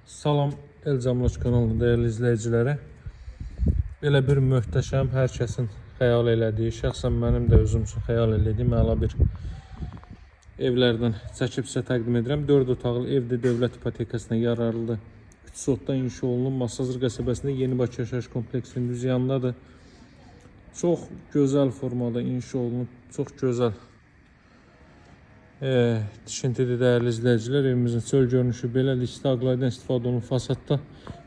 Salam Elcamlaç kanalının dəyərli izləyiciləri. Belə bir möhtəşəm, hər kəsin xəyal elədiyi, şəxsən mənim də özüm üçün xəyal elədiyim əla bir evlərdən çəkib sizə təqdim edirəm. 4 otaqlı evdə dövlət ipotekasına yararlıdır. 3 sotda inşa olunub, Masazır qəsəbəsində Yeni Bakı yaşayış kompleksinin düz yanındadır. Çox gözəl formada inşa olunub, çox gözəl tikintidir dəyərli izləyicilər. Evimizin çöl görünüşü belədir. İstaqlaydan istifadə olunub fasadda.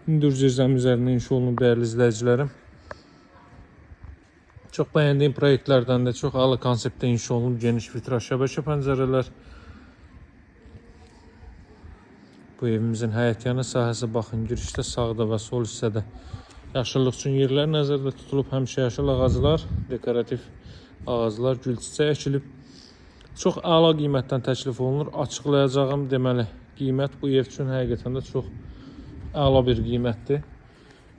Hündür zirzəmi üzərində inşa olunub dəyərli izləyicilərim. Çox bəyəndiyim proyektlərdən də çox əla konseptdə inşa olunub. Geniş vitraj şəbəkə pəncərələr. Bu evimizin həyətyanı sahəsi baxın, girişdə sağda və sol hissədə yaşıllıq üçün yerlər nəzərdə tutulub. Həmişə yaşıl ağaclar, dekorativ ağaclar, gül çiçək əkilib. Çox əla qiymətdən təklif olunur. Açıqlayacağım deməli qiymət bu ev üçün həqiqətən də çox əla bir qiymətdir.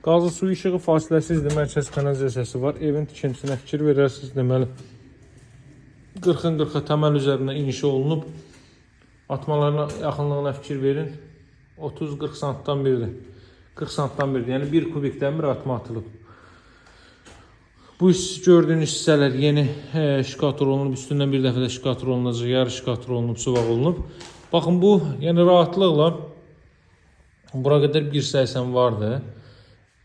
Qazlı su işığı fasiləsizdir. Mərkəz kanalizasiyası var. Evin tikintisinə fikir verərsiniz. Deməli 40-ın 40-a təməl üzərində inşa olunub. Atmalarına, yaxınlığına fikir verin. 30-40 santdan biridir. 40 santdan biridir. Yəni 1 kubik dəmir atma atılıb. Bu gördüyünüz hissələr yeni şikator olunub, üstündən bir dəfə də şikator olunacaq, yarı şikator olunub, sıvaq olunub. Baxın bu, yəni rahatlıqla bura qədər 1.80 vardı.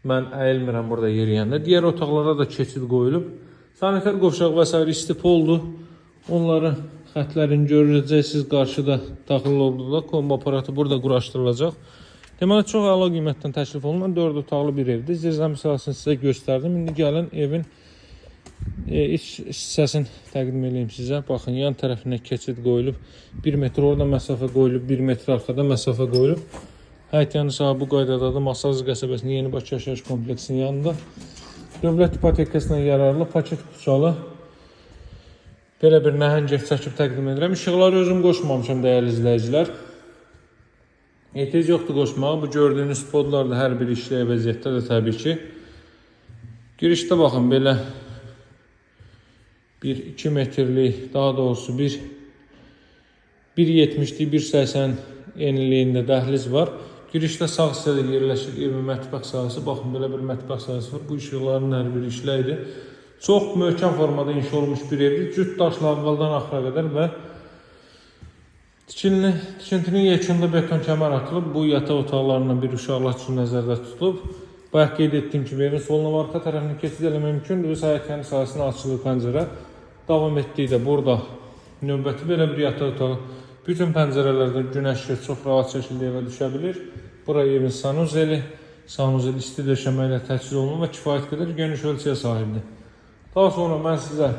Mən əyilmirəm burada yeriyəndə. Digər otaqlara da keçid qoyulub. Sanitar qovşaq və s. istipoldur. Onların xətlərini görəcəksiniz. Qarşıda taxılı oldular. Kombo aparatı burada quraşdırılacaq. Deməli, çox əla qiymətdən təklif olunan 4 otaqlı bir evdir. Zirzəmi sahəsini sizə göstərdim. İndi gəlin evin iç hissəsini təqdim edeyim sizə. Baxın, yan tərəfinə keçid qoyulub. 1 metr orada məsafə qoyulub, 1 metr arxada məsafə qoyulub. Həyətyanı sahə bu qaydadadır. Masazır qəsəbəsinin Yeni Bakı yaşayış kompleksinin yanında. Dövlət ipotekasına yararlı, paket qutuçalı. Belə bir nəhəng ev çəkib təqdim edirəm. İşıqları özüm qoşmamışam dəyərli izləyicilər. Ehtiyac yoxdur qoşmağa. Bu gördüyünüz podlar da hər biri işləyə vəziyyətdədir təbii ki. Girişdə baxın, belə 1-2 metrlik, daha doğrusu 1.70'lik, 1.80 enliliyində dəhliz var. Girişdə sağ hissədə yerləşir evin mətbəx sahəsi. Baxın, belə bir mətbəx sahəsi var. Bu işıqların hər biri işləyir. Çox möhkəm formada inşa olmuş bir evdir. Cüt daşlı əvvəldən axıra qədər və tikintinin yekunda beton kəmər atılıb. Bu yataq otaqlarından bir uşaqlar üçün nəzərdə tutulub. Bayaq qeyd etdiyim kimi evin soluna və arxa tərəfini keçid eləmək mümkündür. Həyətyanı sahəsində açılır pəncərə. Davam etdikdə burada növbəti belə bir yataq otağı. Bütün pəncərələrdən günəş çox rahat şəkildə evə düşə bilir. Bura evin sanuzeli. Sanuzel isti döşəmə ilə təchiz olunur və kifayət qədər geniş ölçüyə sahibdir. Daha sonra mən sizə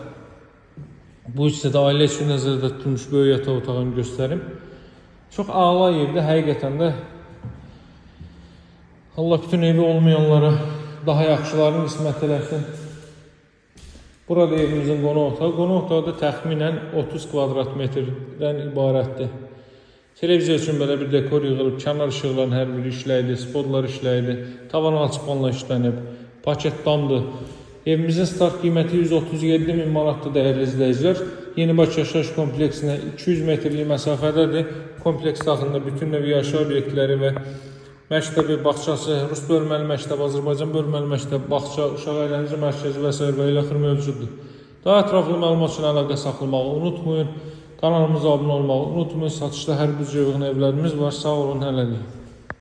bu hissədə ailə üçün nəzərdə tutulmuş böyük yataq otağını göstərim. Çox əla evdə, həqiqətən də Allah bütün evi olmayanlara daha yaxşılarını qismət eləsin. Burada evimizin qonaq otağı. Qonaq otağı da təxminən 30 kvadrat metrdən ibarətdir. Televiziya üçün belə bir dekor yığılıb, kənar işıqların hər biri işləyidi, spotlar işləyidi, tavan alçıpanla işlənib, paket damdır. Evimizin start qiyməti 137.000 manatdır dəyərli izləyicilər. Yeni Bakı yaşayış kompleksinə 200 metrlik məsafədədir. Kompleks daxilində bütün növ yaşayış obyektləri və məktəbi, bağçası, Rus bölməli məktəb, Azərbaycan bölməli məktəb, bağça, uşaq əyləncə mərkəzi və s. və ilə axır mövcuddur. Daha ətraflı məlumat üçün əlaqə saxlamağı unutmayın. Kanalımıza abunə olmağı unutmayın. Satışda hər bir cövğün evlərimiz var. Sağ olun, hələlik.